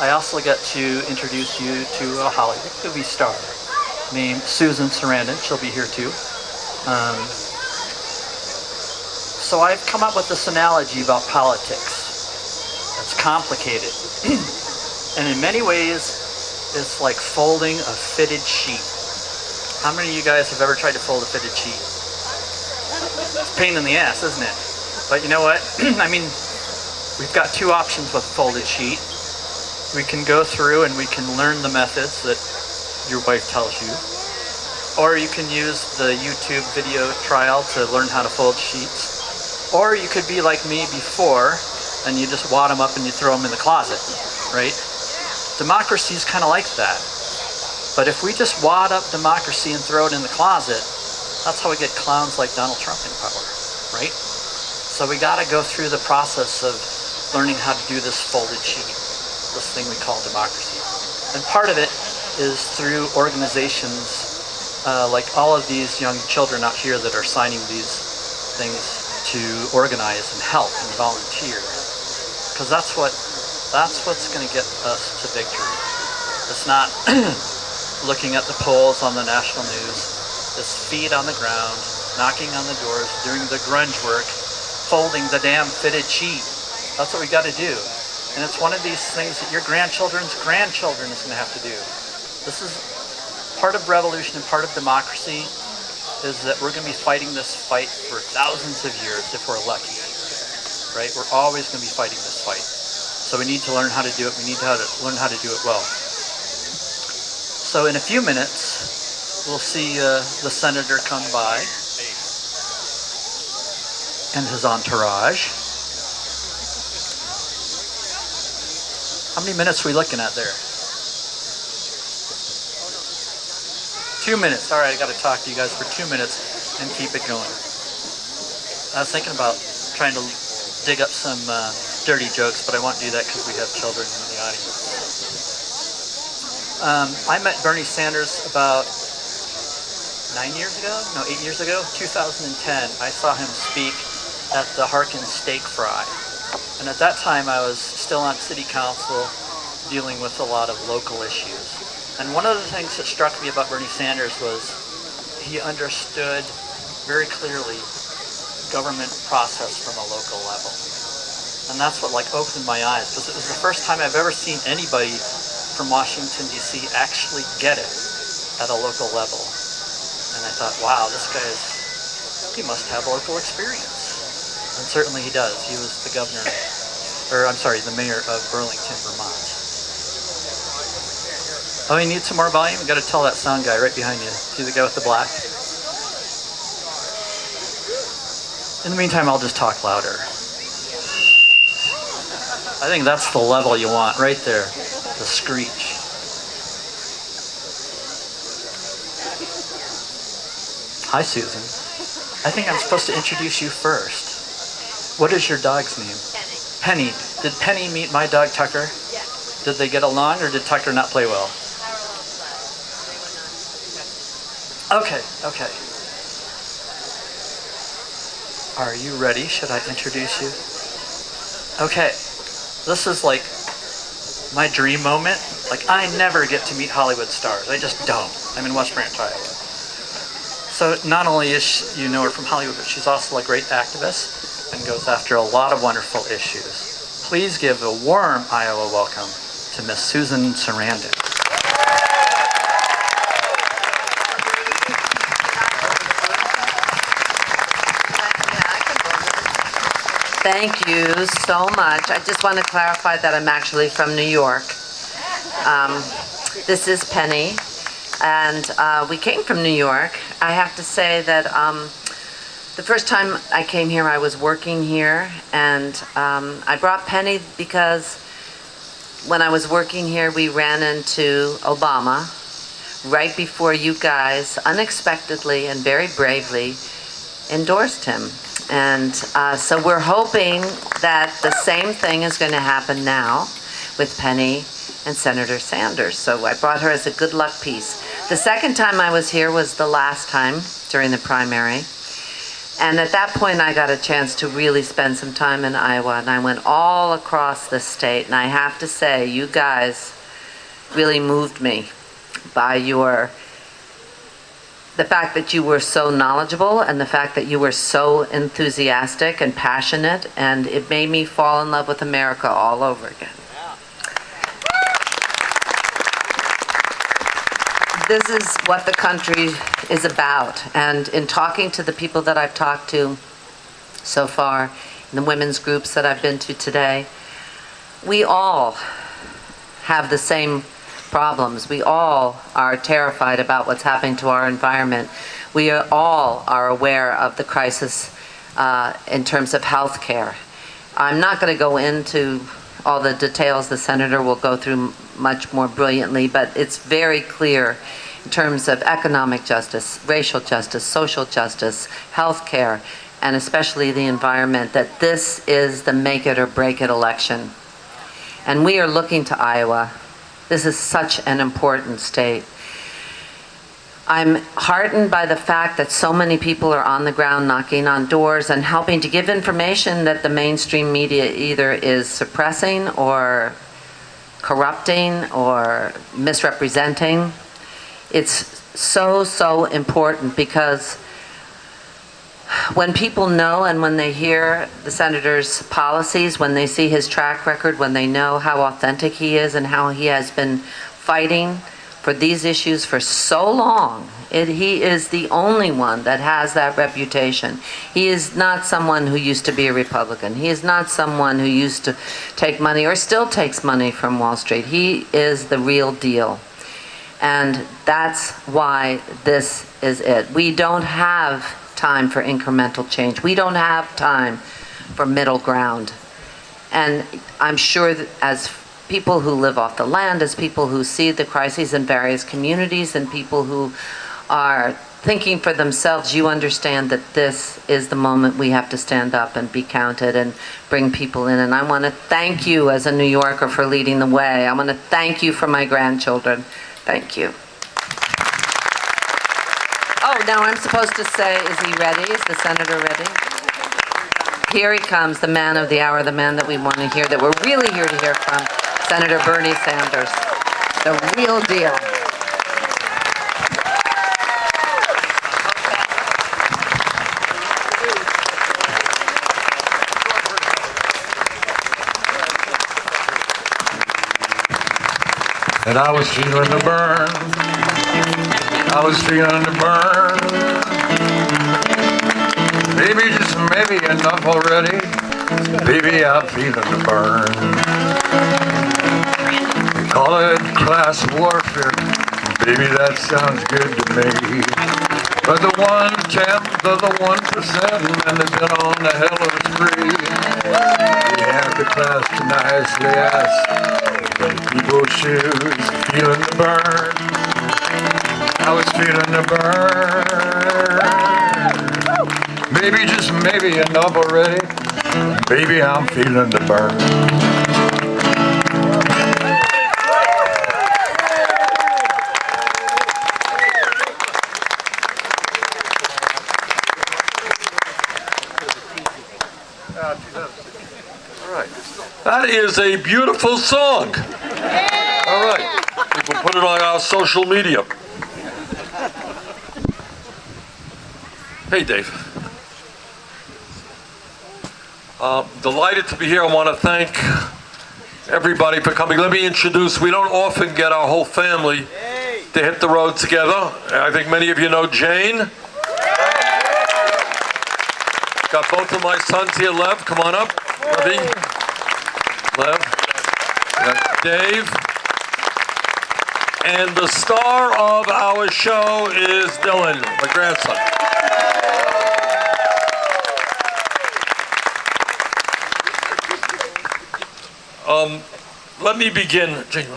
I also get to introduce you to a Hollywood movie star named Susan Sarandon. She'll be here too. So I've come up with this analogy about politics. It's complicated. And in many ways, it's like folding a fitted sheet. How many of you guys have ever tried to fold a fitted sheet? It's a pain in the ass, isn't it? But you know what? I mean, we've got two options with a folded sheet. We can go through and we can learn the methods that your wife tells you. Or you can use the YouTube video trial to learn how to fold sheets. Or you could be like me before, and you just wad them up and you throw them in the closet, right? Democracy is kind of like that. But if we just wad up democracy and throw it in the closet, that's how we get clowns like Donald Trump in power, right? So we got to go through the process of learning how to do this folded sheet, this thing we call democracy. And part of it is through organizations like all of these young children out here that are signing these things to organize and help and volunteer, because that's what's going to get us to victory. It's not looking at the polls on the national news. It's feet on the ground, knocking on the doors, doing the grunge work, folding the damn fitted sheet. That's what we got to do. And it's one of these things that your grandchildren's grandchildren is going to have to do. This is part of revolution and part of democracy, is that we're going to be fighting this fight for thousands of years if we're lucky, right? We're always going to be fighting this fight. So we need to learn how to do it. We need to learn how to do it well. So in a few minutes, we'll see the senator come by and his entourage. How many minutes are we looking at there? 2 minutes. All right, I got to talk to you guys for 2 minutes and keep it going. I was thinking about trying to dig up some dirty jokes, but I won't do that because we have children in the audience. I met Bernie Sanders about 8 years ago, 2010. I saw him speak at the Harkin Steak Fry. And at that time, I was still on city council dealing with a lot of local issues. And one of the things that struck me about Bernie Sanders was he understood very clearly government process from a local level. And that's what opened my eyes, because it was the first time I've ever seen anybody from Washington, D.C. actually get it at a local level. And I thought, wow, he must have local experience. And certainly he does. He was the mayor of Burlington, Vermont. Oh, you need some more volume? You got to tell that sound guy right behind you. See the guy with the black? In the meantime, I'll just talk louder. I think that's the level you want, right there. The screech. Hi, Susan. I think I'm supposed to introduce you first. What is your dog's name? Penny. Did Penny meet my dog, Tucker? Yes. Did they get along, or did Tucker not play well? Okay. Are you ready? Should I introduce you? Okay. This is like my dream moment. I never get to meet Hollywood stars. I just don't. I'm in West Branch, Iowa. So not only is you know her from Hollywood, but she's also a great activist and goes after a lot of wonderful issues. Please give a warm Iowa welcome to Miss Susan Sarandon. Thank you so much. I just want to clarify that I'm actually from New York. This is Penny, and we came from New York. I have to say that the first time I came here, I was working here, and I brought Penny because when I was working here, we ran into Obama right before you guys unexpectedly and very bravely endorsed him. And so we're hoping that the same thing is going to happen now with Penny and Senator Sanders. So I brought her as a good luck piece. The second time I was here was the last time during the primary. And at that point, I got a chance to really spend some time in Iowa, and I went all across the state. And I have to say, you guys really moved me by the fact that you were so knowledgeable and the fact that you were so enthusiastic and passionate, and it made me fall in love with America all over again. This is what the country is about, and in talking to the people that I've talked to so far, in the women's groups that I've been to today, we all have the same problems. We all are terrified about what's happening to our environment. We all are aware of the crisis in terms of health care. I'm not going to go into all the details. The senator will go through much more brilliantly, but it's very clear in terms of economic justice, racial justice, social justice, health care, and especially the environment, that this is the make it or break it election. And we are looking to Iowa. This is such an important state. I'm heartened by the fact that so many people are on the ground knocking on doors and helping to give information that the mainstream media either is suppressing or corrupting or misrepresenting. It's so important, because when people know and when they hear the senator's policies, when they see his track record, when they know how authentic he is and how he has been fighting for these issues for so long, he is the only one that has that reputation. He is not someone who used to be a Republican. He is not someone who used to take money or still takes money from Wall Street. He is the real deal. And that's why this is it. We don't have time for incremental change. We don't have time for middle ground. And I'm sure that as people who live off the land, as people who see the crises in various communities, and people who are thinking for themselves, you understand that this is the moment we have to stand up and be counted and bring people in. And I want to thank you as a New Yorker for leading the way. I want to thank you for my grandchildren. Thank you. Oh, now I'm supposed to say, is he ready? Is the senator ready? Here he comes, the man of the hour, the man that we want to hear, that we're really here to hear from, Senator Bernie Sanders, the real deal. And I was feeling the burn. I was feeling the burn. Maybe, just maybe enough already. Baby, I'm feeling the burn. They call it class warfare. Baby, that sounds good to me. But the 1/10 of the 1%, and they've been on the hell of a spree. They have the class to nicely ask. People's shoes, feeling the burn. I was feeling the burn. Maybe, just maybe enough already. Baby, I'm feeling the burn. That is a beautiful song. All right, I think we'll put it on our social media. Hey, Dave. Delighted to be here. I want to thank everybody for coming. Let me introduce, we don't often get our whole family to hit the road together. I think many of you know Jane. Got both of my sons here. Lev, come on up. Levy. Lev. Dave. And the star of our show is Dylan, my grandson. Let me begin. Jane,